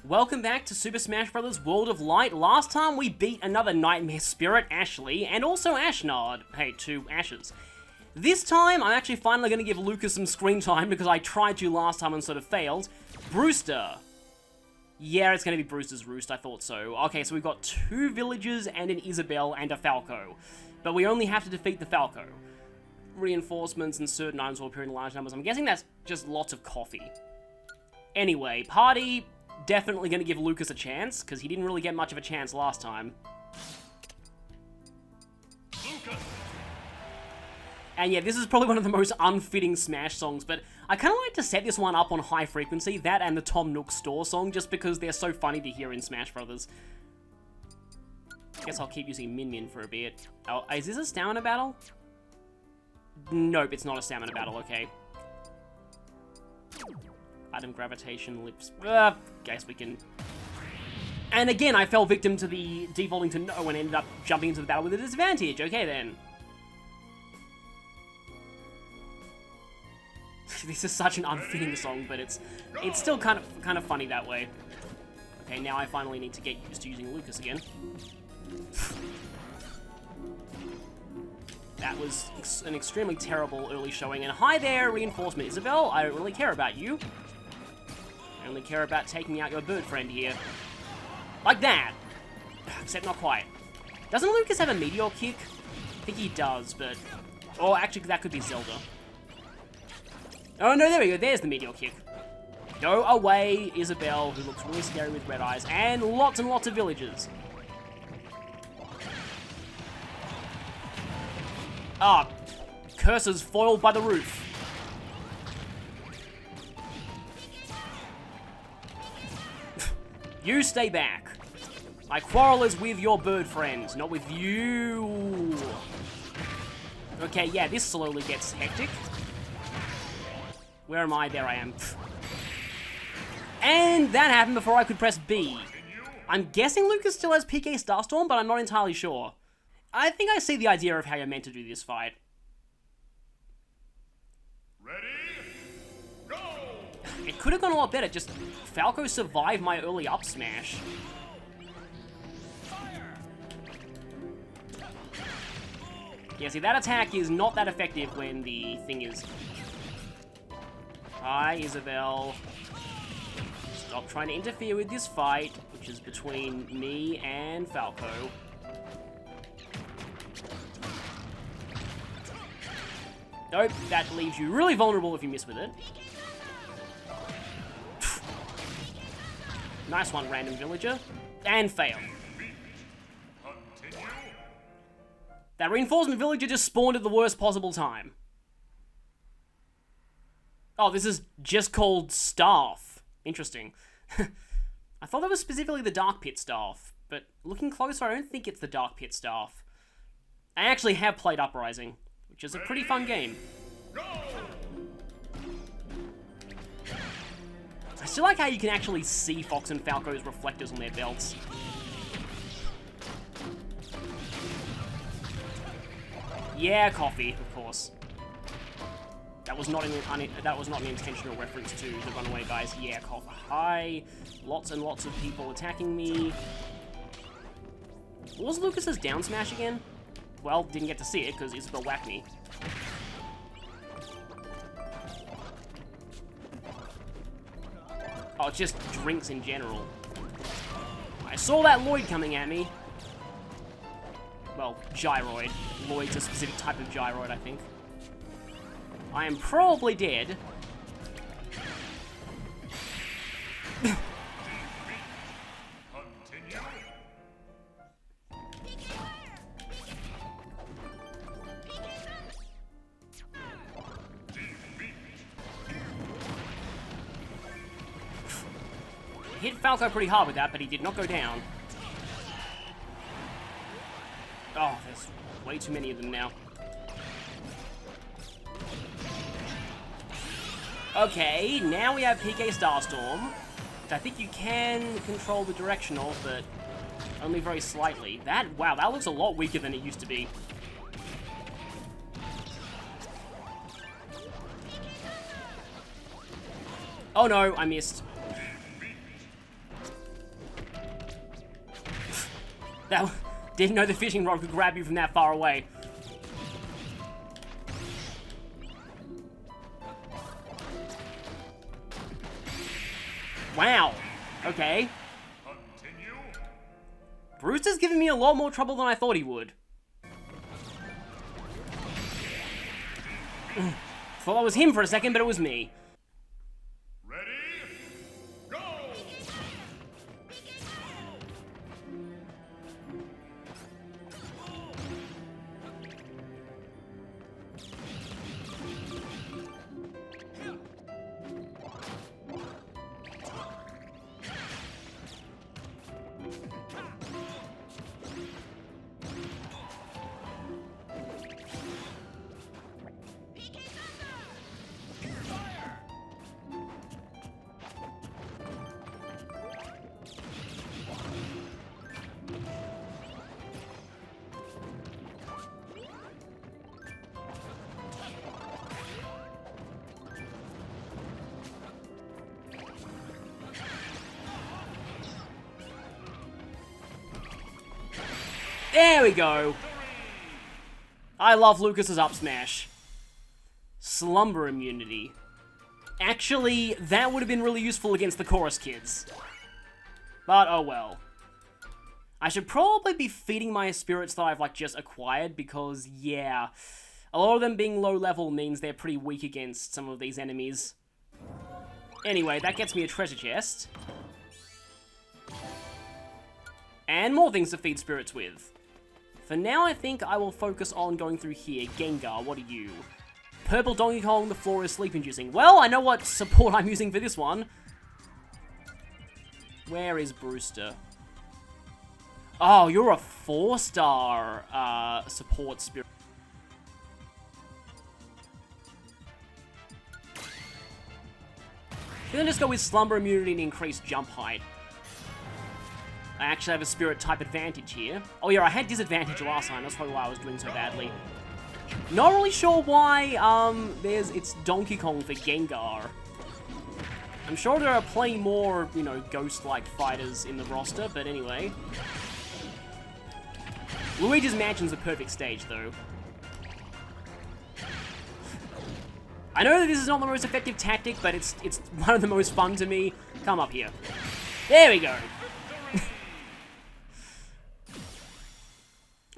Welcome back to Super Smash Bros. World of Light. Last time we beat another Nightmare Spirit, Ashley, and also Ashnard. Hey, 2 Ashes. This time, I'm actually finally going to give Lucas some screen time because I tried to last time and sort of failed. Brewster. Yeah, it's going to be Brewster's Roost, I thought so. Okay, so we've got 2 villagers and an Isabelle and a Falco. But we only have to defeat the Falco. Reinforcements and certain items will appear in large numbers. I'm guessing that's just lots of coffee. Anyway, party... Definitely going to give Lucas a chance, because he didn't really get much of a chance last time. Lucas. And yeah, this is probably one of the most unfitting Smash songs, but I kind of like to set this one up on high frequency, that and the Tom Nook Store song, just because they're so funny to hear in Smash Brothers. Guess I'll keep using Min Min for a bit. Oh, is this a stamina battle? Nope, it's not a stamina battle, okay. Item gravitation, lips. Guess we can... And again, I fell victim to the defaulting to no and ended up jumping into the battle with a disadvantage. Okay, then. This is such an unfitting song, but it's still kind of funny that way. Okay, now I finally need to get used to using Lucas again. That was an extremely terrible early showing. And hi there, Reinforcement Isabelle. I don't really care about you. I only care about taking out your bird friend here. Like that. Except not quite. Doesn't Lucas have a meteor kick? I think he does, but... Oh, actually, that could be Zelda. Oh, no, there we go. There's the meteor kick. Go away, Isabelle, who looks really scary with red eyes, and lots of villagers. Ah, curses foiled by the roof. You stay back. My quarrel is with your bird friends, not with you. Okay, yeah, this slowly gets hectic. Where am I? There I am. And that happened before I could press B. I'm guessing Lucas still has PK Starstorm, but I'm not entirely sure. I think I see the idea of how you're meant to do this fight. Ready? Go! It could have gone a lot better, just Falco survived my early up smash. Yeah, see, that attack is not that effective when the thing is... Hi, Isabelle. Stop trying to interfere with this fight, which is between me and Falco. Nope, that leaves you really vulnerable if you miss with it. Nice one, random villager. And fail. That reinforcement villager just spawned at the worst possible time. Oh, this is just called Staff. Interesting. I thought that was specifically the Dark Pit Staff, but looking closer, I don't think it's the Dark Pit Staff. I actually have played Uprising, which is a pretty fun game. I still like how you can actually see Fox and Falco's reflectors on their belts. Yeah, coffee, of course. That was not an intentional reference to the runaway guys. Yeah, coffee. Hi, lots and lots of people attacking me. What was Lucas's down smash again? Well, didn't get to see it because Isabelle whacked me. Oh, it's just drinks in general. I saw that Lloyd coming at me. Well, gyroid. Lloyd's a specific type of gyroid, I think. I am probably dead. Hit Falco pretty hard with that, but he did not go down. Oh, there's way too many of them now. Okay, now we have PK Starstorm, which I think you can control the direction of, but only very slightly. Wow, that looks a lot weaker than it used to be. Oh no, I missed. That didn't know the fishing rod could grab you from that far away. Wow. Okay. Continue. Brewster's giving me a lot more trouble than I thought he would. Thought it was him for a second, but it was me. Ready? Go! There we go. I love Lucas's up smash. Slumber immunity. Actually, that would have been really useful against the chorus kids. But oh well. I should probably be feeding my spirits that I've like just acquired because yeah, a lot of them being low level means they're pretty weak against some of these enemies. Anyway, that gets me a treasure chest. And more things to feed spirits with. For now, I think I will focus on going through here. Gengar, what are you? Purple Donkey Kong, the floor is sleep-inducing. Well, I know what support I'm using for this one. Where is Brewster? Oh, you're a 4-star support spirit. I'm gonna just go with Slumber Immunity and increased jump height. I actually have a spirit type advantage here. Oh yeah, I had disadvantage last time, that's probably why I was doing so badly. Not really sure why, it's Donkey Kong for Gengar. I'm sure there are plenty more, you know, ghost-like fighters in the roster, but anyway. Luigi's Mansion's the perfect stage, though. I know that this is not the most effective tactic, but it's one of the most fun to me. Come up here. There we go.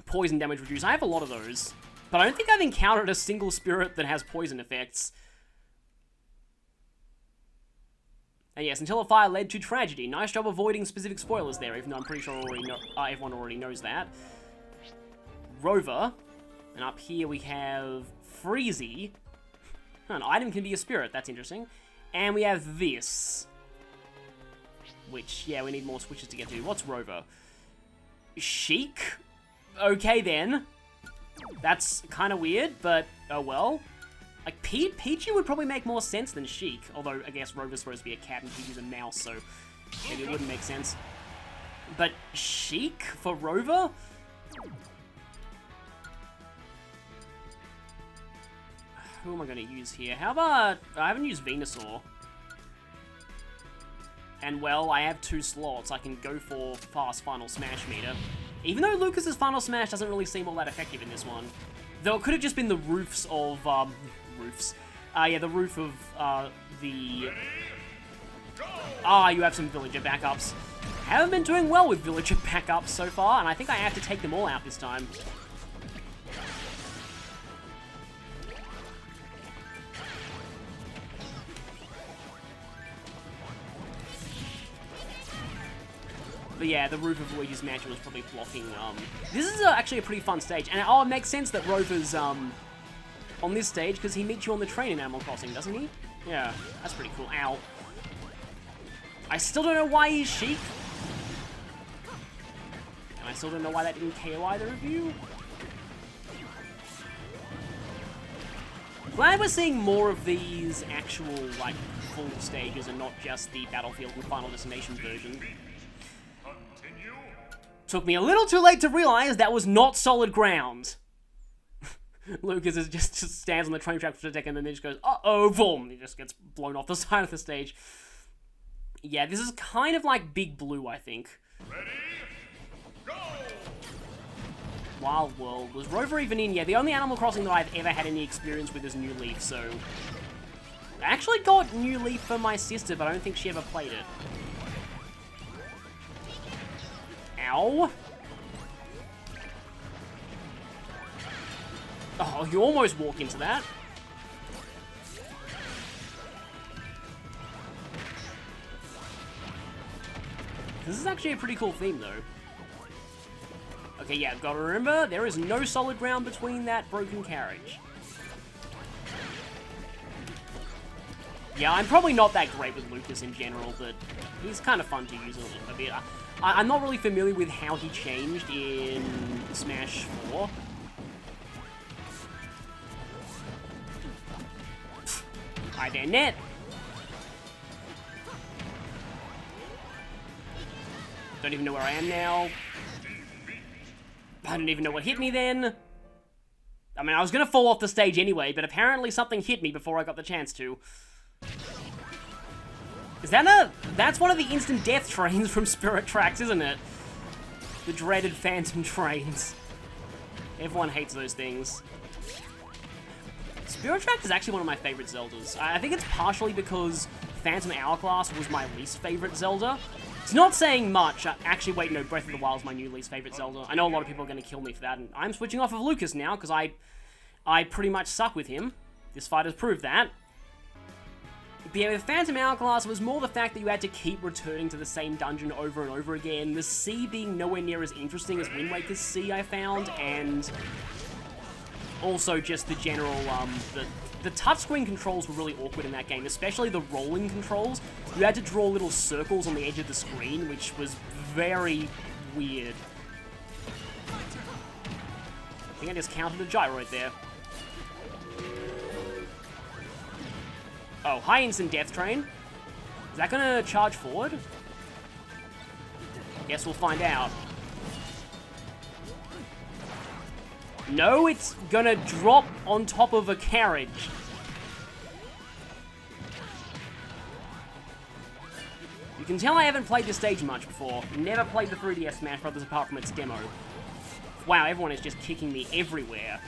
Poison damage reduced. I have a lot of those. But I don't think I've encountered a single spirit that has poison effects. And yes, until a fire led to tragedy. Nice job avoiding specific spoilers there, even though I'm pretty sure everyone already knows that. Rover. And up here we have Freezy. An item can be a spirit, that's interesting. And we have this. Which, yeah, we need more switches to get to. What's Rover? Sheik? Okay then. That's kind of weird, but oh well. Like, Pichu would probably make more sense than Sheik. Although, I guess Rover's supposed to be a cat and Pichu's a mouse, so maybe it wouldn't make sense. But Sheik for Rover? Who am I going to use here? How about... I haven't used Venusaur. And, well, I have 2 slots. I can go for fast Final Smash meter. Even though Lucas's Final Smash doesn't really seem all that effective in this one. Though it could have just been the roofs of... yeah, the roof of, the... Ah, you have some villager backups. Haven't been doing well with villager backups so far, and I think I have to take them all out this time. But yeah, the roof of Luigi's Mansion was probably blocking, This is actually a pretty fun stage, and oh, it makes sense that Rover's, on this stage, because he meets you on the train in Animal Crossing, doesn't he? Yeah, that's pretty cool. Ow. I still don't know why he's Sheik. And I still don't know why that didn't KO either of you. Glad we're seeing more of these actual, like, full stages and not just the Battlefield and Final Destination version. Took me a little too late to realize that was not solid ground. Lucas is just stands on the train track for a second and then just goes, uh-oh, boom! He just gets blown off the side of the stage. Yeah, this is kind of like Big Blue, I think. Ready? Go! Wild World. Was Rover even in? Yeah, the only Animal Crossing that I've ever had any experience with is New Leaf, so... I actually got New Leaf for my sister, but I don't think she ever played it. Ow! Oh, you almost walk into that. This is actually a pretty cool theme, though. Okay, yeah, I've got to remember, there is no solid ground between that broken carriage. Yeah, I'm probably not that great with Lucas in general, but he's kind of fun to use a bit. I'm not really familiar with how he changed in Smash 4. Hi there, Net. Don't even know where I am now. I don't even know what hit me then. I mean, I was gonna fall off the stage anyway, but apparently something hit me before I got the chance to. Is that that's one of the instant death trains from Spirit Tracks, isn't it? The dreaded phantom trains. Everyone hates those things. Spirit Tracks is actually one of my favorite Zeldas. I think it's partially because Phantom Hourglass was my least favorite Zelda. It's not saying much. Actually, wait, no, Breath of the Wild is my new least favorite Zelda. I know a lot of people are going to kill me for that, and I'm switching off of Lucas now, because I pretty much suck with him. This fight has proved that. But yeah, with Phantom Hourglass, it was more the fact that you had to keep returning to the same dungeon over and over again. The sea being nowhere near as interesting as Wind Waker's sea, I found, and also just the general, the touchscreen controls were really awkward in that game, especially the rolling controls. You had to draw little circles on the edge of the screen, which was very weird. I think I just counted a gyroid there. Oh, hi, Instant Death Train. Is that gonna charge forward? Guess we'll find out. No, it's gonna drop on top of a carriage. You can tell I haven't played this stage much before. Never played the 3DS Smash Brothers apart from its demo. Wow, everyone is just kicking me everywhere.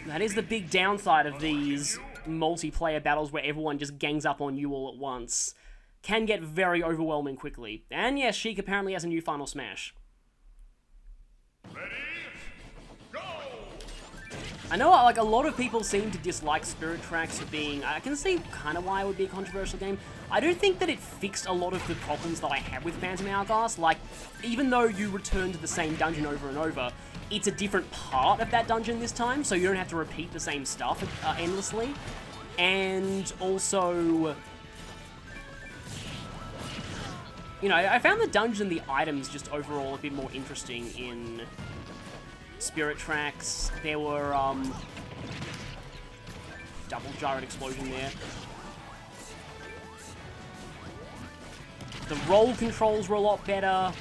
That is the big downside of these multiplayer battles where everyone just gangs up on you all at once. Can get very overwhelming quickly. And yes, Sheik apparently has a new Final Smash. Ready? Go! I know, like, a lot of people seem to dislike Spirit Tracks for being... I can see kind of why it would be a controversial game. I don't think that it fixed a lot of the problems that I had with Phantom Hourglass. Like, even though you return to the same dungeon over and over, it's a different part of that dungeon this time, so you don't have to repeat the same stuff endlessly. And also... You know, I found the dungeon and the items just overall a bit more interesting in Spirit Tracks. There were, double gyroid explosion there. The roll controls were a lot better.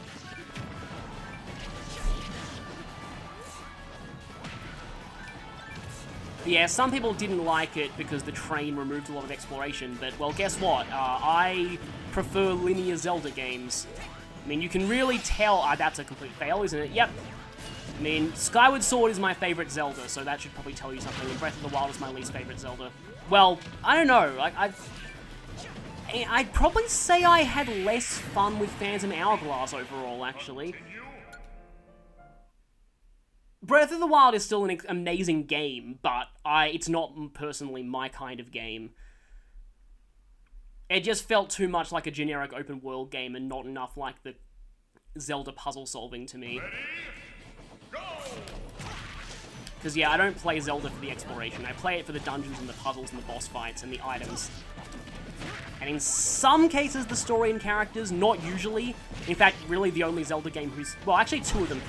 Yeah, some people didn't like it because the train removed a lot of exploration, but, well, guess what? I prefer linear Zelda games. I mean, you can really tell... that's a complete fail, isn't it? Yep. I mean, Skyward Sword is my favorite Zelda, so that should probably tell you something, and Breath of the Wild is my least favorite Zelda. Well, I don't know. I'd probably say I had less fun with Phantom Hourglass overall, actually. Breath of the Wild is still an amazing game, but it's not personally my kind of game. It just felt too much like a generic open world game and not enough like the Zelda puzzle solving to me. Because yeah, I don't play Zelda for the exploration. I play it for the dungeons and the puzzles and the boss fights and the items. And in some cases the story and characters, not usually. In fact, really the only Zelda game who's... Well, actually two of them.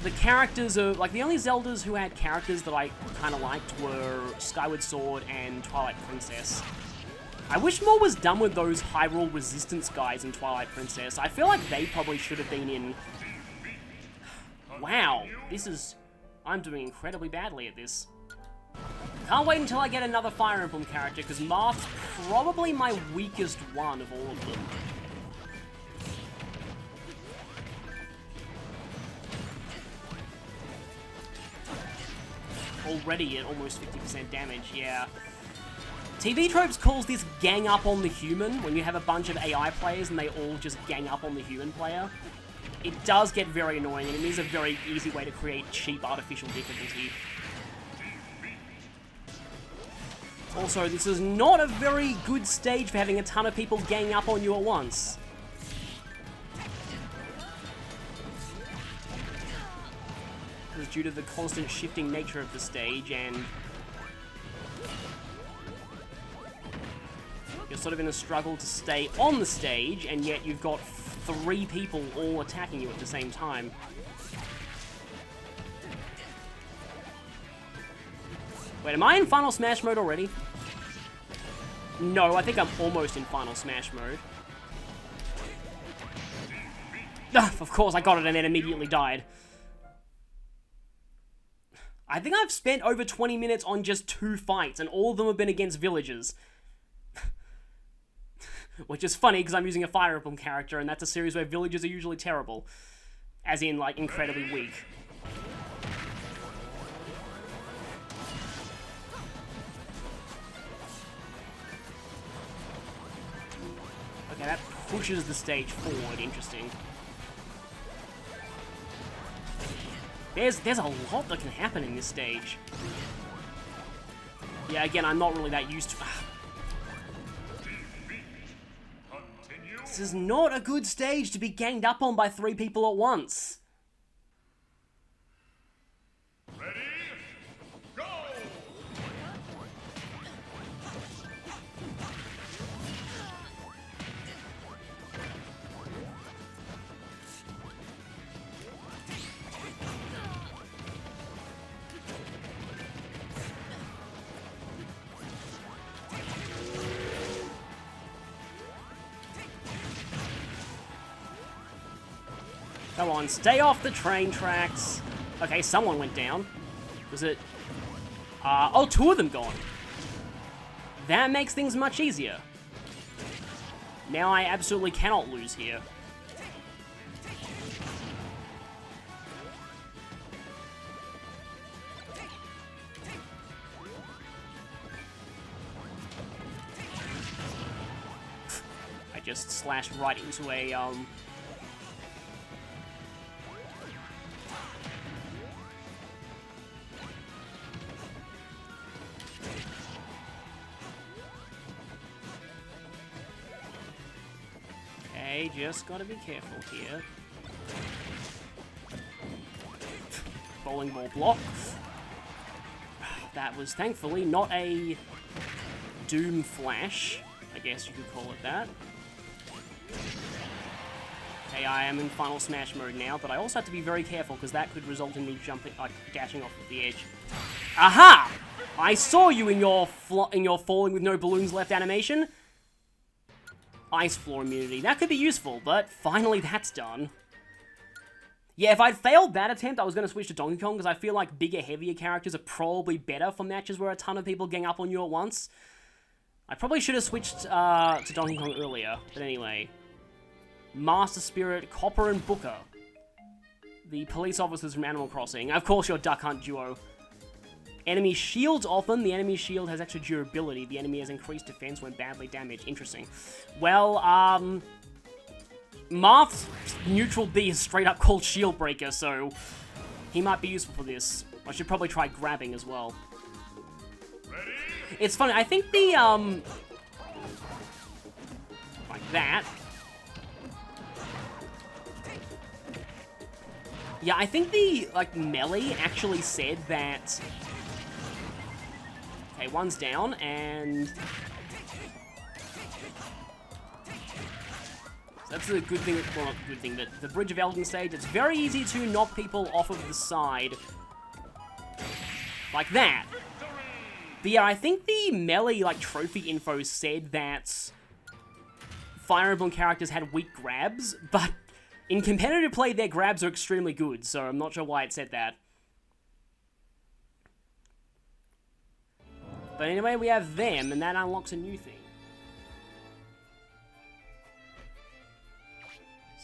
The characters are, like, the only Zeldas who had characters that I kind of liked were Skyward Sword and Twilight Princess. I wish more was done with those Hyrule Resistance guys in Twilight Princess. I feel like they probably should have been in Wow, this is... I'm doing incredibly badly at this. Can't wait until I get another Fire Emblem character, because Marth's probably my weakest one of all of them. Already at almost 50% damage, yeah. TV Tropes calls this gang up on the human, when you have a bunch of AI players and they all just gang up on the human player. It does get very annoying, and it is a very easy way to create cheap artificial difficulty. Also, this is not a very good stage for having a ton of people gang up on you at once. This is due to the constant shifting nature of the stage, and you're sort of in a struggle to stay on the stage, and yet you've got 3 people all attacking you at the same time. Wait, am I in Final Smash mode already? No, I think I'm almost in Final Smash mode. Ugh, of course, I got it and then immediately died. I think I've spent over 20 minutes on just 2 fights, and all of them have been against villagers. Which is funny, because I'm using a Fire Emblem character, and that's a series where villagers are usually terrible. As in, like, incredibly weak. Okay, that pushes the stage forward. Interesting. There's a lot that can happen in this stage. Yeah, again, I'm not really that used to... This is not a good stage to be ganged up on by 3 people at once. Ready? Go! Come on, stay off the train tracks. Okay, someone went down. Was it... oh, 2 of them gone. That makes things much easier. Now I absolutely cannot lose here. I just slashed right into a, just gotta be careful here. Bowling ball block. That was thankfully not a Doom Flash, I guess you could call it that. Okay, I am in Final Smash mode now, but I also have to be very careful because that could result in me jumping, like, dashing off of the edge. Aha! I saw you in your falling with no balloons left animation. Ice floor immunity. That could be useful, but finally that's done. Yeah, if I'd failed that attempt, I was going to switch to Donkey Kong, because I feel like bigger, heavier characters are probably better for matches where a ton of people gang up on you at once. I probably should have switched to Donkey Kong earlier, but anyway. Master Spirit, Copper, and Booker. The police officers from Animal Crossing. Of course, your Duck Hunt duo. Enemy shields often. The enemy shield has extra durability. The enemy has increased defense when badly damaged. Interesting. Well, Marth's neutral B is straight up called Shield Breaker, so he might be useful for this. I should probably try grabbing as well. Ready? It's funny, I think the, like that. Yeah, I think the, like, melee actually said that... Okay, one's down, and... So that's a good thing, well, not a good thing, but the Bridge of Elden stage, it's very easy to knock people off of the side. Like that. But yeah, I think the melee, like, trophy info said that Fire Emblem characters had weak grabs, but In competitive play, their grabs are extremely good, so I'm not sure why it said that. But anyway, we have them, and that unlocks a new thing.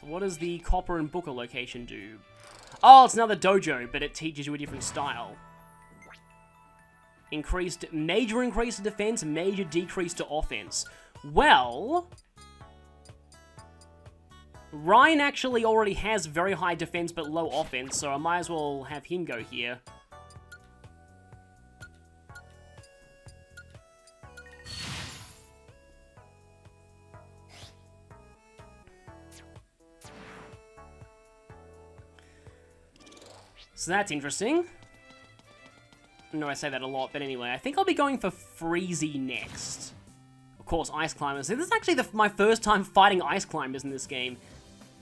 So what does the Copper and Booker location do? Oh, it's another dojo, but it teaches you a different style. Major increase to defense, major decrease to offense. Well, Ryan actually already has very high defense but low offense, so I might as well have him go here. So that's interesting. I know I say that a lot, but anyway, I think I'll be going for Freezy next. Of course, Ice Climbers. This is actually my first time fighting Ice Climbers in this game.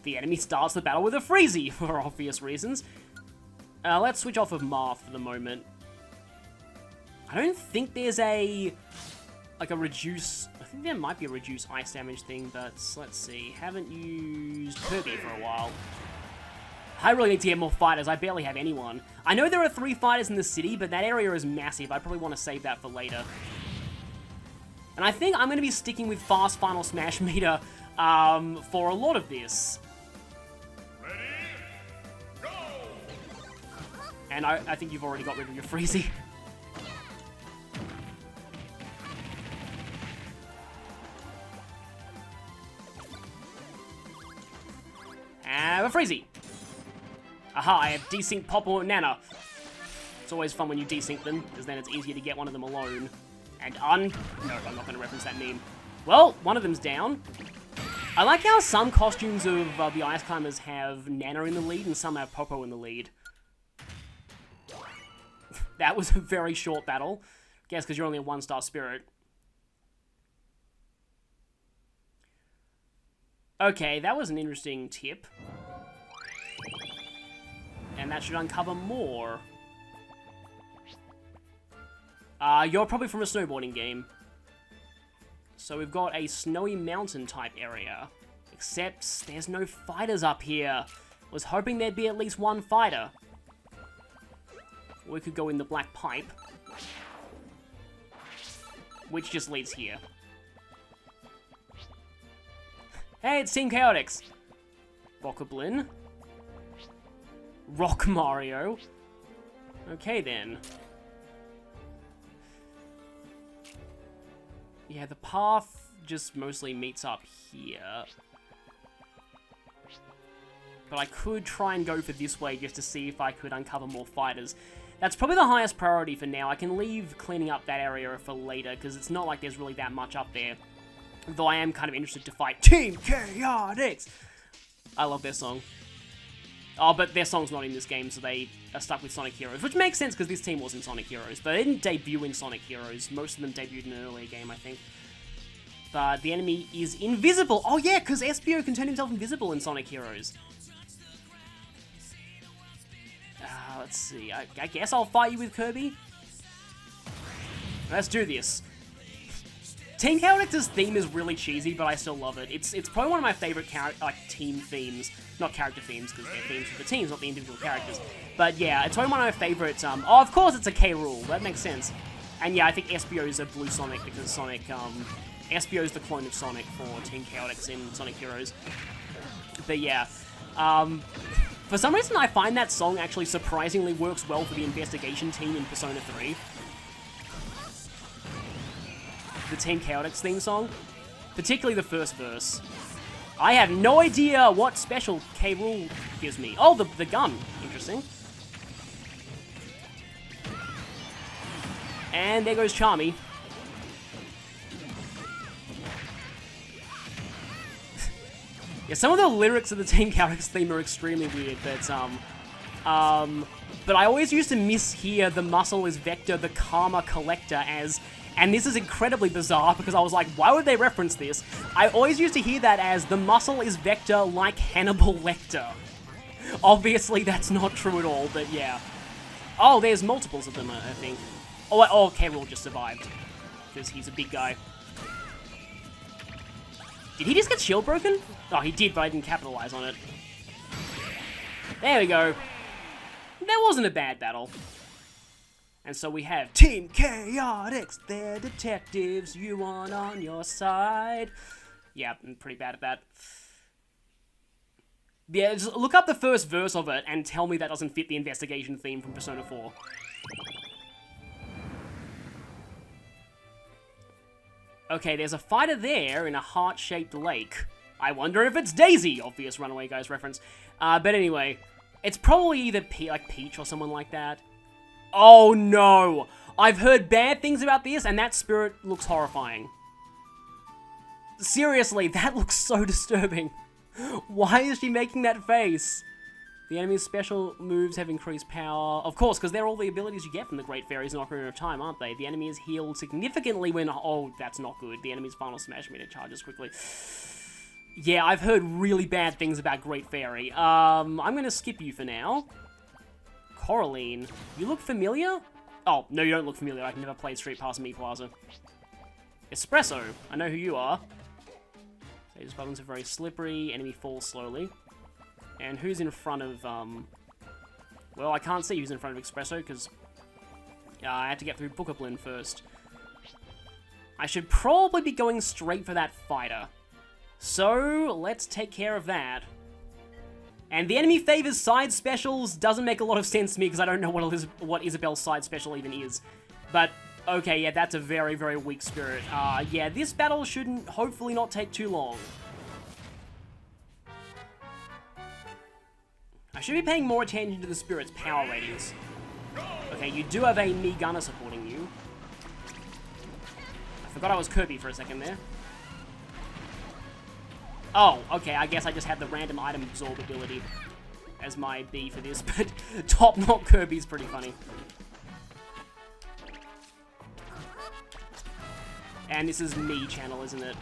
The enemy starts the battle with a Freezy, for obvious reasons. Let's switch off of Marth for the moment. I don't think there's a reduce... I think there might be a reduce ice damage thing, but let's see. Haven't used Kirby for a while. I really need to get more fighters. I barely have anyone. I know there are 3 fighters in the city, but that area is massive. I probably want to save that for later. And I think I'm going to be sticking with fast Final Smash meter for a lot of this. Ready? Go! And I think you've already got rid of your Freezy. Have a Freezy. Aha, I have desync Popple and Nana. It's always fun when you desync them, because then it's easier to get one of them alone. And no, I'm not going to reference that meme. Well, one of them's down. I like how some costumes of the Ice Climbers have Nana in the lead, and some have Poppo in the lead. That was a very short battle. I guess because you're only a 1-star spirit. Okay, that was an interesting tip. And that should uncover more. You're probably from a snowboarding game. So we've got a snowy mountain type area. Except there's no fighters up here. Was hoping there'd be at least one fighter. We could go in the black pipe. Which just leads here. Hey, it's Team Chaotix. Bokoblin. Rock Mario. Okay then. Yeah, the path just mostly meets up here. But I could try and go for this way just to see if I could uncover more fighters. That's probably the highest priority for now. I can leave cleaning up that area for later, because it's not like there's really that much up there. Though I am kind of interested to fight Team Chaotix. I love their song. Oh, but their song's not in this game, so they are stuck with Sonic Heroes, which makes sense because this team was in Sonic Heroes, but they didn't debut in Sonic Heroes. Most of them debuted in an earlier game, I think. But the enemy is invisible. Oh yeah, because Espio can turn himself invisible in Sonic Heroes. Let's see. I guess I'll fight you with Kirby. Let's do this. Team Chaotix's theme is really cheesy, but I still love it. It's probably one of my favorite team themes. Not character themes, because they're themes for the teams, not the individual characters. But yeah, it's probably one of my favorites. Oh, of course it's a K rule. That makes sense. And yeah, I think Espio is a blue Sonic, because Sonic, Espio is the clone of Sonic for Team Chaotix in Sonic Heroes. But yeah, for some reason I find that song actually surprisingly works well for the investigation team in Persona 3. The Team Chaotix theme song, particularly the first verse. I have no idea what special K. Rool gives me. Oh, the gun. Interesting. And there goes Charmy. Yeah, some of the lyrics of the Team Chaotix theme are extremely weird, but I always used to mishear the muscle is Vector, the Karma Collector as... And this is incredibly bizarre because I was like, why would they reference this? I always used to hear that as the muscle is Vector like Hannibal Lecter. Obviously, that's not true at all, but yeah. Oh, there's multiples of them, I think. Oh, K. Rool just survived. Because he's a big guy. Did he just get shield broken? Oh, he did, but I didn't capitalize on it. There we go. That wasn't a bad battle. And so we have Team Chaotix. They're detectives. You want on your side. Yeah, I'm pretty bad at that. Yeah, just look up the first verse of it and tell me that doesn't fit the investigation theme from Persona 4. Okay, there's a fighter there in a heart-shaped lake. I wonder if it's Daisy! Obvious Runaway Guys reference. But anyway, it's probably either Peach or someone like that. Oh no! I've heard bad things about this, and that spirit looks horrifying. Seriously, that looks so disturbing. Why is she making that face? The enemy's special moves have increased power. Of course, because they're all the abilities you get from the Great Fairies in Ocarina of Time, aren't they? The enemy is healed significantly when... Oh, that's not good. The enemy's final smash meter charges quickly. Yeah, I've heard really bad things about Great Fairy. I'm going to skip you for now. Coraline, you look familiar? Oh, no, you don't look familiar. I've never played Street Pass Me Plaza. Espresso, I know who you are. These buttons are very slippery. Enemy falls slowly. And who's in front of, well, I can't see who's in front of Espresso, because I had to get through Bookablin first. I should probably be going straight for that fighter. So, let's take care of that. And the enemy favors side specials doesn't make a lot of sense to me, because I don't know what Isabel's side special even is. But, okay, yeah, that's a very, very weak spirit. Yeah, this battle shouldn't, hopefully not take too long. I should be paying more attention to the spirit's power ratings. Okay, you do have a Mii Gunner supporting you. I forgot I was Kirby for a second there. Oh, okay, I guess I just had the random item absorb ability as my B for this, but top not Kirby's pretty funny. And this is me channel, isn't it?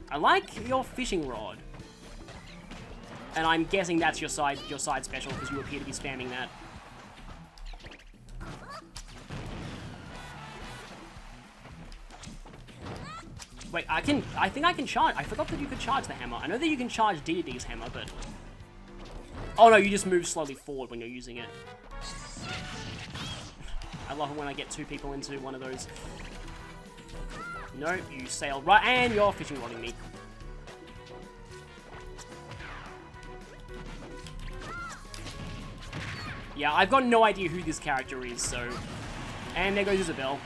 I like your fishing rod. And I'm guessing that's your side special, because you appear to be spamming that. Wait, I think I can charge. I forgot that you could charge the hammer. I know that you can charge D&D's hammer, but... Oh no, you just move slowly forward when you're using it. I love it when I get two people into one of those. Nope, you sail right, and you're fishing rodding me. Yeah, I've got no idea who this character is, so... And there goes Isabel.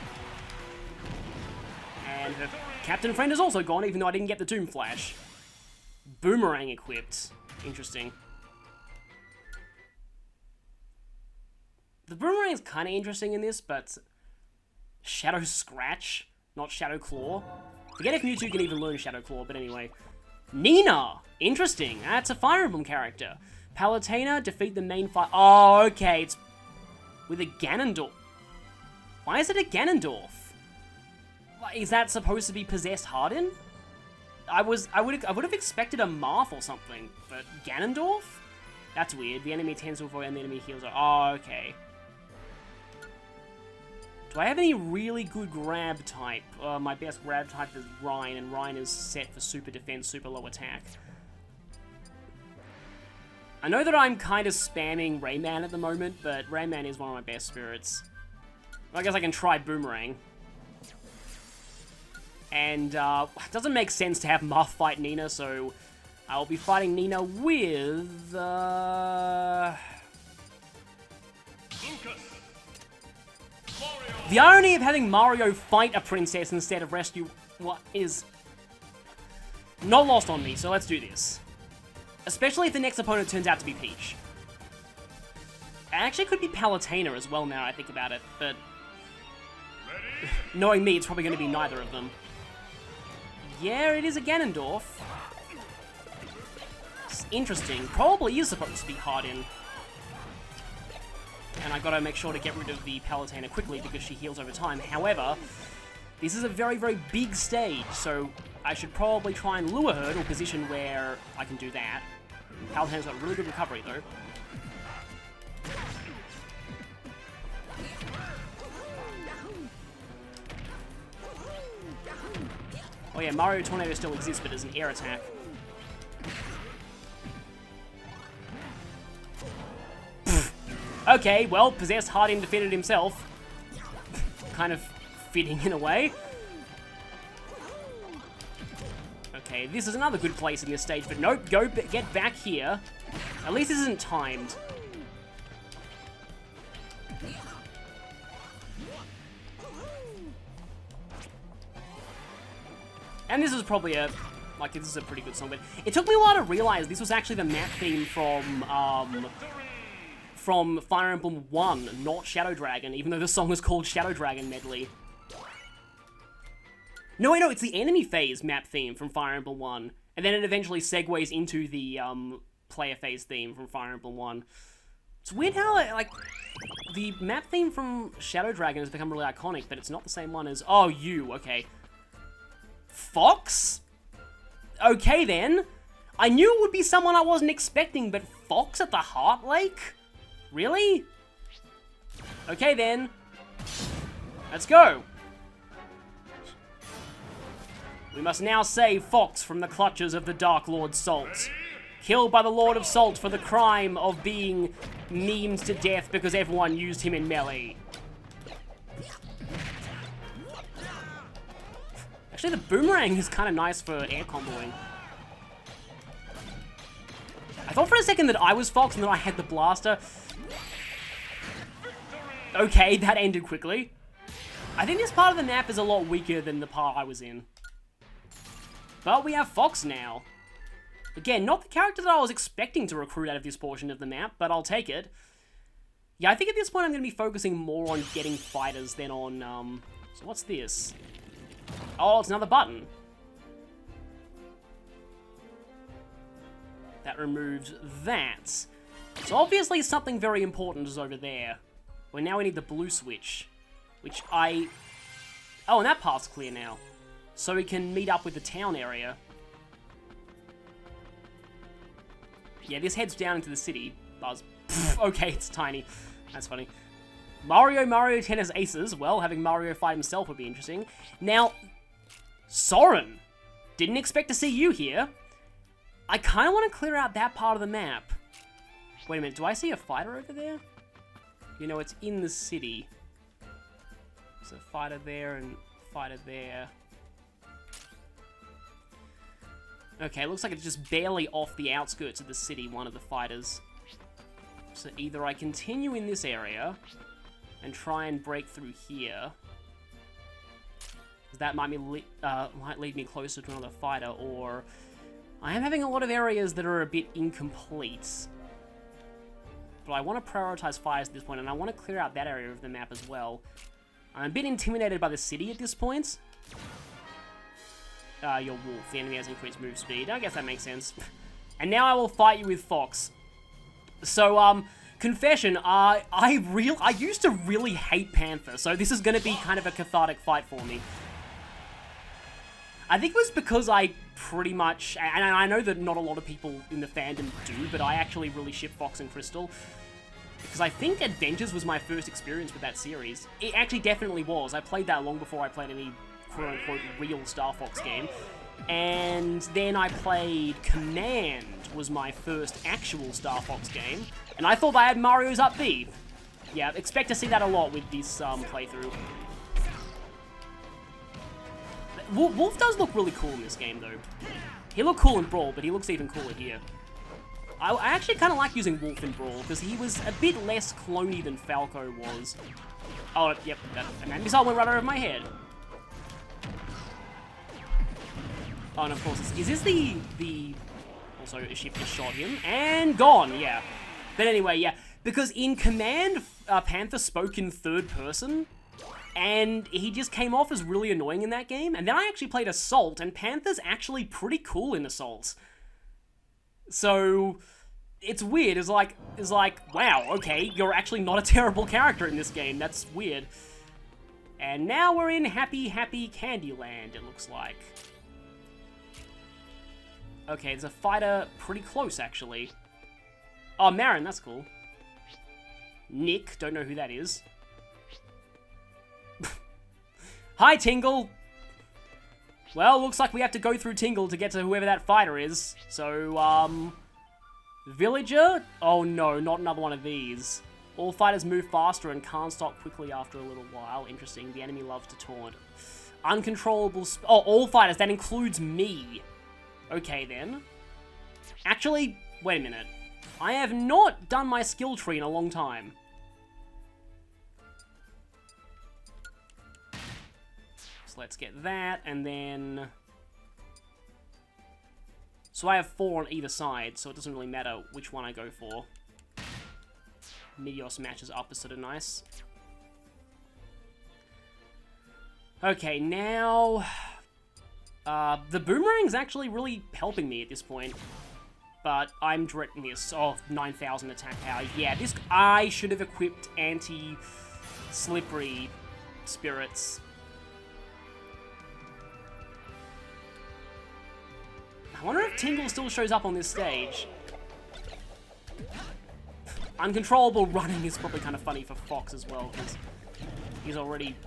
And her captain friend is also gone, even though I didn't get the Doom Flash. Boomerang equipped. Interesting. The boomerang is kind of interesting in this, but... Shadow Scratch, not Shadow Claw. Forget if Mewtwo can even learn Shadow Claw, but anyway. Nina! Interesting, that's a Fire Emblem character. Palutena, defeat the main fight. Oh, okay, it's with a Ganondorf. Why is it a Ganondorf? Is that supposed to be possessed Hardin? I would have expected a Marth or something, but Ganondorf? That's weird. The enemy tends to avoid and the enemy heals. Oh, okay. Do I have any really good grab type? My best grab type is Rhine, and Rhine is set for super defense, super low attack. I know that I'm kind of spamming Rayman at the moment, but Rayman is one of my best spirits. I guess I can try Boomerang. And, it doesn't make sense to have Marth fight Nina, so I'll be fighting Nina with, The irony of having Mario fight a princess instead of rescue what is not lost on me, so let's do this. Especially if the next opponent turns out to be Peach. It actually could be Palutena as well now I think about it, but... Knowing me, it's probably going to be neither of them. Yeah, it is a Ganondorf. It's interesting. Probably is supposed to be Hardin. And I gotta make sure to get rid of the Palutena quickly because she heals over time. However, this is a very, very big stage, so I should probably try and lure her to a position where I can do that. Palutena's got really good recovery, though. Oh yeah, Mario Tornado still exists, but as an air attack. Okay, well, possessed Hardin defeated himself. Kind of fitting in a way. Okay, this is another good place in this stage, but nope, get back here. At least this isn't timed. And this is probably this is a pretty good song, but it took me a while to realize this was actually the map theme from Fire Emblem 1, not Shadow Dragon, even though the song was called Shadow Dragon Medley. No, wait, no, it's the enemy phase map theme from Fire Emblem 1, and then it eventually segues into the player phase theme from Fire Emblem 1. It's weird how, like, the map theme from Shadow Dragon has become really iconic, but it's not the same one as... Oh, you, okay. Fox? Okay, then. I knew it would be someone I wasn't expecting, but Fox at the Heart Lake? Really? Okay, then. Let's go. We must now save Fox from the clutches of the Dark Lord Salt. Killed by the Lord of Salt for the crime of being memed to death because everyone used him in melee. Actually, the boomerang is kind of nice for air comboing. I thought for a second that I was Fox and then I had the blaster. Okay, that ended quickly. I think this part of the map is a lot weaker than the part I was in. But we have Fox now. Again, not the character that I was expecting to recruit out of this portion of the map, but I'll take it. Yeah, I think at this point I'm going to be focusing more on getting fighters than on, So what's this? Oh, it's another button. That removes that. So obviously something very important is over there. Well, now we need the blue switch. Which I... Oh, and that part's clear now. So we can meet up with the town area. Yeah, this heads down into the city. Buzz. Okay, it's tiny. That's funny. Mario Tennis Aces. Well, having Mario fight himself would be interesting. Now, Soren. Didn't expect to see you here. I kind of want to clear out that part of the map. Wait a minute, do I see a fighter over there? You know, it's in the city. There's a fighter there and fighter there. Okay, looks like it's just barely off the outskirts of the city, one of the fighters. So either I continue in this area and try and break through here. That might lead me closer to another fighter, or I am having a lot of areas that are a bit incomplete. But I want to prioritize fighters at this point, and I want to clear out that area of the map as well. I'm a bit intimidated by the city at this point. Your wolf. The enemy has increased move speed. I guess that makes sense. And now I will fight you with Fox. So, confession, I used to really hate Panther, so this is going to be kind of a cathartic fight for me. I think it was because I pretty much, and I know that not a lot of people in the fandom do, but I actually really ship Fox and Crystal. Because I think Adventures was my first experience with that series. It actually definitely was. I played that long before I played any quote-unquote real Star Fox game. And then I played Command, was my first actual Star Fox game. And I thought I had Mario's up B. Yeah, expect to see that a lot with this playthrough. Wolf does look really cool in this game, though. He looked cool in Brawl, but he looks even cooler here. I actually kind of like using Wolf in Brawl, because he was a bit less cloney than Falco was. Oh, yep, that missile went right over my head. Oh, and of course, is this the... Also, a ship just shot him, and gone, yeah. But anyway, yeah, because in Command, Panther spoke in third person, and he just came off as really annoying in that game. And then I actually played Assault, and Panther's actually pretty cool in Assault. So, it's weird. It's like, wow, okay, you're actually not a terrible character in this game. That's weird. And now we're in Happy Candyland, it looks like. Okay, there's a fighter pretty close, actually. Oh, Marin, that's cool. Nick, don't know who that is. Hi, Tingle! Well, looks like we have to go through Tingle to get to whoever that fighter is. So, Villager? Oh no, not another one of these. All fighters move faster and can't stop quickly after a little while. Interesting. The enemy loves to taunt. Uncontrollable... Oh, all fighters. That includes me. Okay, then. Actually, wait a minute. I have not done my skill tree in a long time. So let's get that, and then... So I have 4 on either side, so it doesn't really matter which one I go for. Meteor smashes up is sort of nice. Okay, now... the boomerang's actually really helping me at this point. But I'm directing this. Oh, 9,000 attack power. Yeah, this... I should have equipped anti-slippery spirits. I wonder if Tingle still shows up on this stage. Uncontrollable running is probably kind of funny for Fox as well, because he's already...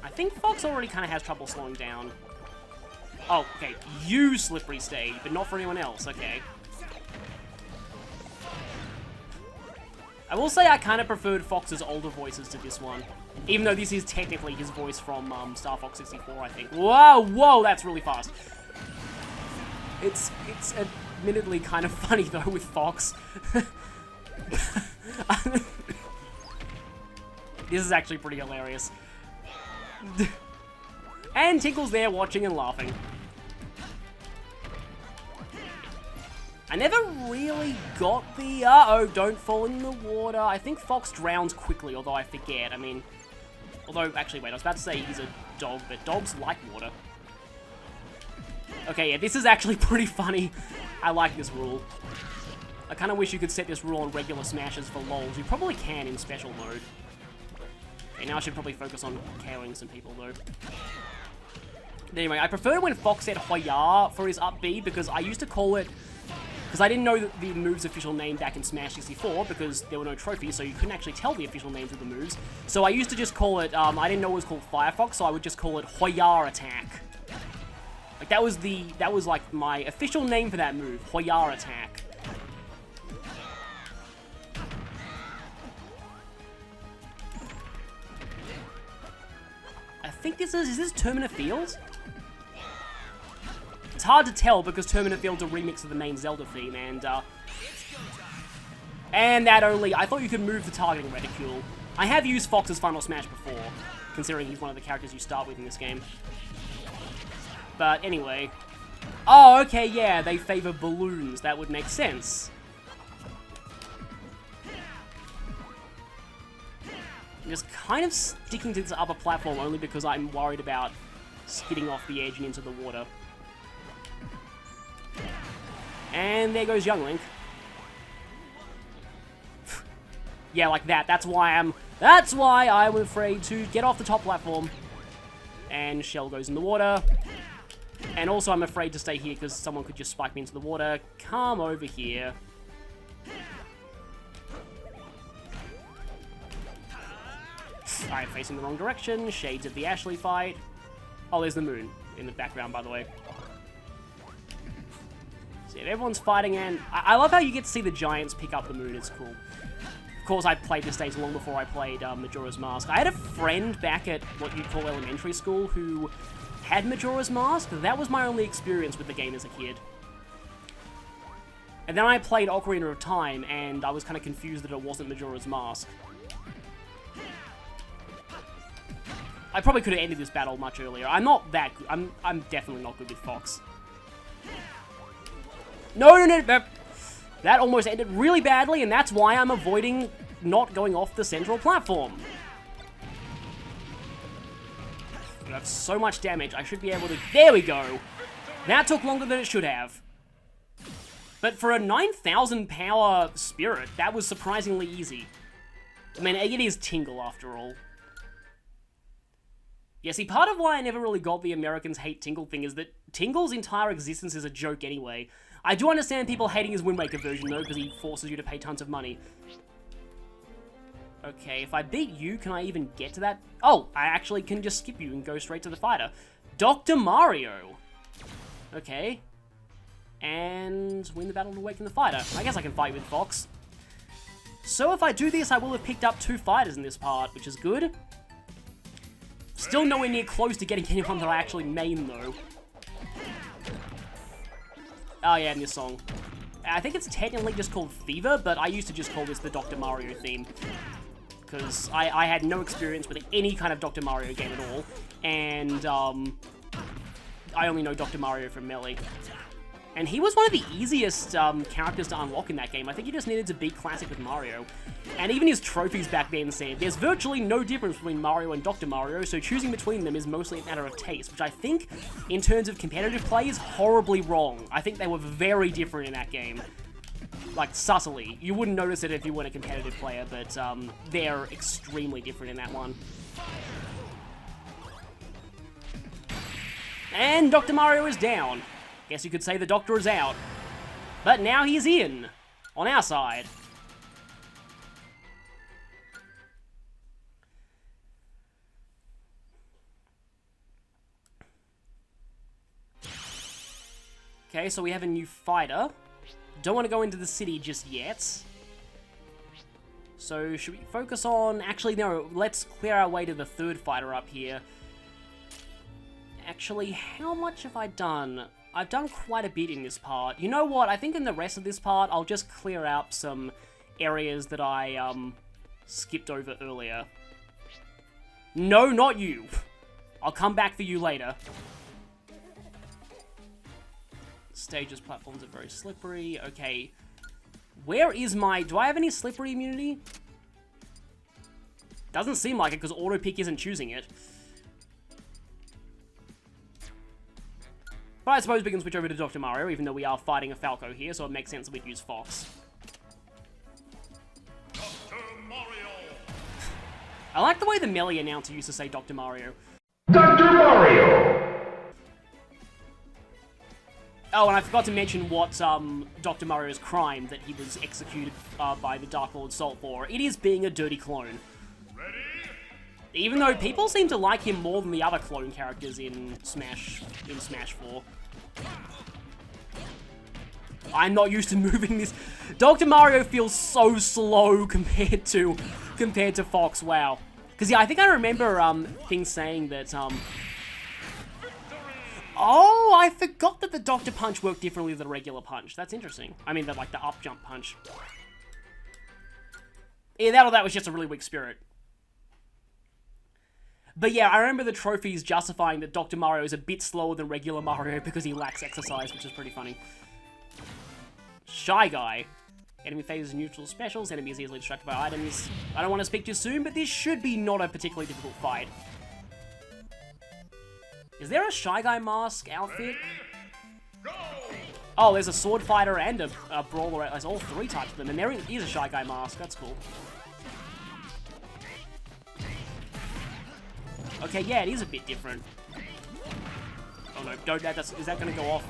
I think Fox already kind of has trouble slowing down. Oh, okay. You slippery stage, but not for anyone else. Okay. I will say I kind of preferred Fox's older voices to this one. Even though this is technically his voice from Star Fox 64, I think. Whoa, whoa, that's really fast. It's admittedly kind of funny, though, with Fox. This is actually pretty hilarious. And Tinkle's there watching and laughing. I never really got the, uh-oh, don't fall in the water. I think Fox drowns quickly, although I forget. I mean, although, actually, wait, I was about to say he's a dog, but dogs like water. Okay, yeah, this is actually pretty funny. I like this rule. I kind of wish you could set this rule on regular smashes for lols. You probably can in special mode. Okay, now I should probably focus on KOing some people, though. Anyway, I prefer when Fox said Hoya for his up B, because I used to call it... Because I didn't know the move's official name back in Smash 64, because there were no trophies, so you couldn't actually tell the official names of the moves. So I used to just call it, I didn't know it was called Firefox, so I would just call it Hoya Attack. Like, that was like my official name for that move, Hoya Attack. I think is this Termina Fields? It's hard to tell because Termina Field's a remix of the main Zelda theme, and that only... I thought you could move the targeting reticule. I have used Fox's Final Smash before, considering he's one of the characters you start with in this game. But anyway... Oh, okay, yeah, they favor balloons. That would make sense. I'm just kind of sticking to this upper platform only because I'm worried about skidding off the edge and into the water. And there goes Young Link. Yeah, like that. That's why I'm afraid to get off the top platform. And Shell goes in the water. And also I'm afraid to stay here because someone could just spike me into the water. Come over here. I'm facing the wrong direction. Shades of the Ashley fight. Oh, there's the moon in the background, by the way. So yeah, everyone's fighting, and I love how you get to see the giants pick up the moon. It's cool. Of course, I played this stage long before I played Majora's Mask. I had a friend back at what you'd call elementary school who had Majora's Mask. That was my only experience with the game as a kid. And then I played Ocarina of Time, and I was kind of confused that it wasn't Majora's Mask. I probably could have ended this battle much earlier. I'm not that good. I'm definitely not good with Fox. No. That almost ended really badly, and that's why I'm avoiding not going off the central platform. I have so much damage, I should be able to... There we go! That took longer than it should have. But for a 9,000 power spirit, that was surprisingly easy. I mean, it is Tingle after all. Yeah, see, part of why I never really got the Americans hate Tingle thing is that Tingle's entire existence is a joke anyway. I do understand people hating his Wind Waker version, though, because he forces you to pay tons of money. Okay, if I beat you, can I even get to that? Oh, I actually can just skip you and go straight to the fighter. Dr. Mario! Okay. And win the battle to awaken the fighter. I guess I can fight with Fox. So if I do this, I will have picked up 2 fighters in this part, which is good. Still nowhere near close to getting anyone that I actually main, though. Oh yeah, in this song. I think it's technically just called Fever, but I used to just call this the Dr. Mario theme. Because I had no experience with any kind of Dr. Mario game at all. And, I only know Dr. Mario from Melee. And he was one of the easiest characters to unlock in that game. I think you just needed to beat Classic with Mario. And even his trophies back then said, there's virtually no difference between Mario and Dr. Mario, so choosing between them is mostly a matter of taste, which I think, in terms of competitive play, is horribly wrong. I think they were very different in that game. Like, subtly. You wouldn't notice it if you weren't a competitive player, but they're extremely different in that one. And Dr. Mario is down. Guess you could say the Doctor is out. But now he's in. On our side. Okay, so we have a new fighter. Don't want to go into the city just yet. So should we focus on... Actually, no, let's clear our way to the 3rd fighter up here. Actually, how much have I done? I've done quite a bit in this part. You know what? I think in the rest of this part, I'll just clear out some areas that I skipped over earlier. No, not you. I'll come back for you later. Stages, platforms are very slippery. Okay. Where is my... Do I have any slippery immunity? Doesn't seem like it because auto pick isn't choosing it. But I suppose we can switch over to Dr. Mario, even though we are fighting a Falco here, so it makes sense that we'd use Fox. Dr. Mario. I like the way the Melee announcer used to say Dr. Mario. Dr. Mario! Oh, and I forgot to mention what Dr. Mario's crime that he was executed by the Dark Lord Salt for. It is being a dirty clone. Ready? Even though people seem to like him more than the other clone characters in Smash 4. I'm not used to moving this. Dr. Mario feels so slow compared to Fox. Wow. Because yeah, I think I remember things saying that oh, I forgot that the Dr. Punch worked differently than the regular punch. That's interesting. I mean, like the up jump punch. Yeah, that was just a really weak spirit. But yeah, I remember the trophies justifying that Dr. Mario is a bit slower than regular Mario because he lacks exercise, which is pretty funny. Shy Guy. Enemy phases neutral specials, enemy is easily distracted by items. I don't want to speak too soon, but this should be not a particularly difficult fight. Is there a Shy Guy mask outfit? Go! Oh, there's a sword fighter and a brawler. There's all 3 types of them, and there is a Shy Guy mask. That's cool. Okay, yeah, it is a bit different. Oh no, don't, is that gonna go off?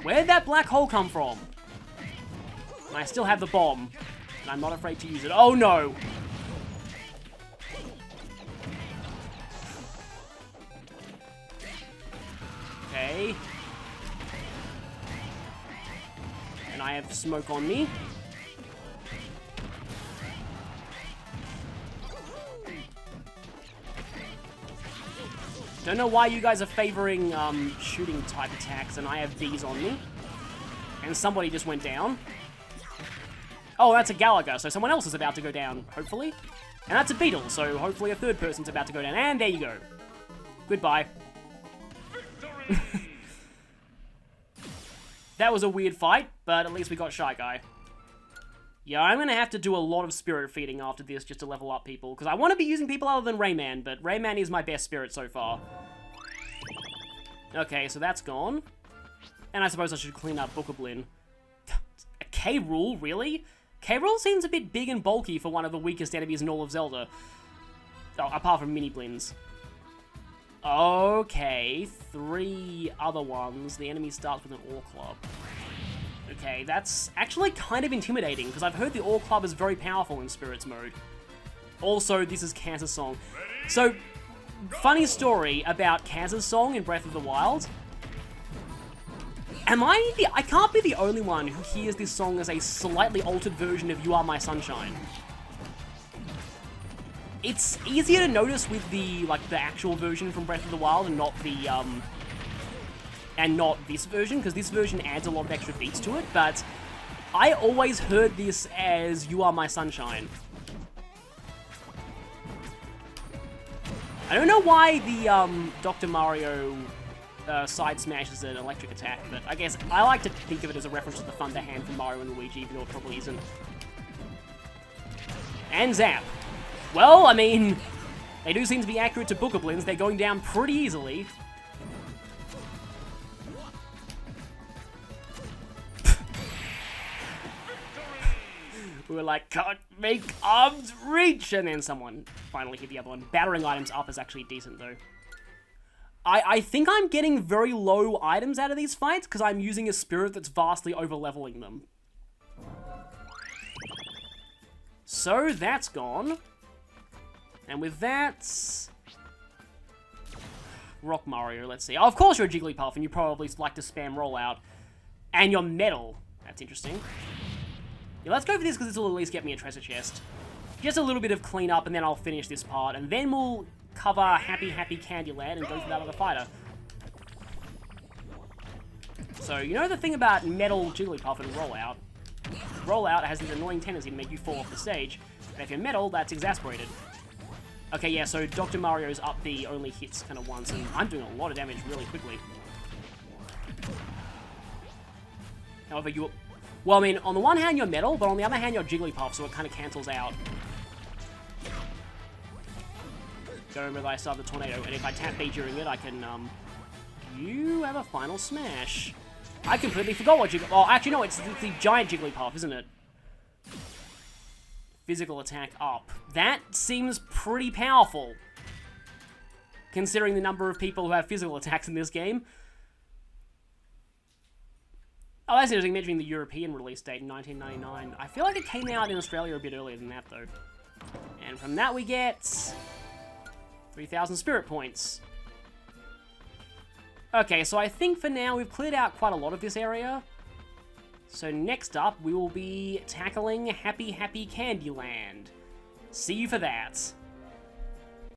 Where did that black hole come from? And I still have the bomb, and I'm not afraid to use it. Oh no! Okay. And I have smoke on me. Don't know why you guys are favoring shooting type attacks, and I have these on me. And somebody just went down. Oh, that's a Gallagher, so someone else is about to go down, hopefully. And that's a Beetle, so hopefully a 3rd person's about to go down. And there you go. Goodbye. That was a weird fight, but at least we got Shy Guy. Yeah, I'm gonna have to do a lot of spirit feeding after this just to level up people, because I want to be using people other than Rayman, but Rayman is my best spirit so far. Okay, so that's gone. And I suppose I should clean up Bookablin. A K-Rool, really? K-Rool seems a bit big and bulky for one of the weakest enemies in all of Zelda. Oh, apart from Mini-Blins. Okay, 3 other ones. The enemy starts with an Ore Club. Okay, that's actually kind of intimidating, because I've heard the Ore Club is very powerful in Spirits mode. Also, this is Kaz's song. So, funny story about Kaz's song in Breath of the Wild. I can't be the only one who hears this song as a slightly altered version of You Are My Sunshine. It's easier to notice with the actual version from Breath of the Wild and not the and not this version, because this version adds a lot of extra beats to it, but I always heard this as You Are My Sunshine. I don't know why the Dr. Mario side smash is an electric attack, but I guess I like to think of it as a reference to the Thunder Hand from Mario and Luigi, even though it probably isn't. And zap. Well, I mean, they do seem to be accurate to Bookablins. They're going down pretty easily. We were like, can't make arms reach! And then someone finally hit the other one. Battering items up is actually decent, though. I think I'm getting very low items out of these fights, because I'm using a spirit that's vastly over-leveling them. So, that's gone. And with that... Rock Mario, let's see. Oh, of course you're a Jigglypuff, and you probably like to spam rollout. And you're metal. That's interesting. Yeah, let's go for this, because this will at least get me a treasure chest. Just a little bit of cleanup, and then I'll finish this part. And then we'll cover Happy Happy Candyland and go for that other fighter. So, you know the thing about metal Jigglypuff and rollout? Rollout has this annoying tendency to make you fall off the stage. And if you're metal, that's exasperated. Okay, yeah, so Dr. Mario's up B only hits kind of once, and I'm doing a lot of damage really quickly. However, you... Well, I mean, on the one hand, you're metal, but on the other hand, you're Jigglypuff, so it kind of cancels out. Go remember that I still have the tornado, and if I tap B during it, I can, You have a final smash. I completely forgot what Jigglypuff... Oh, actually, no, it's the giant Jigglypuff, isn't it? Physical attack up. That seems pretty powerful, considering the number of people who have physical attacks in this game. Oh, that's interesting, mentioning the European release date in 1999. I feel like it came out in Australia a bit earlier than that, though. And from that we get 3,000 spirit points. Okay, so I think for now we've cleared out quite a lot of this area. So next up, we will be tackling Happy Happy Candyland. See you for that.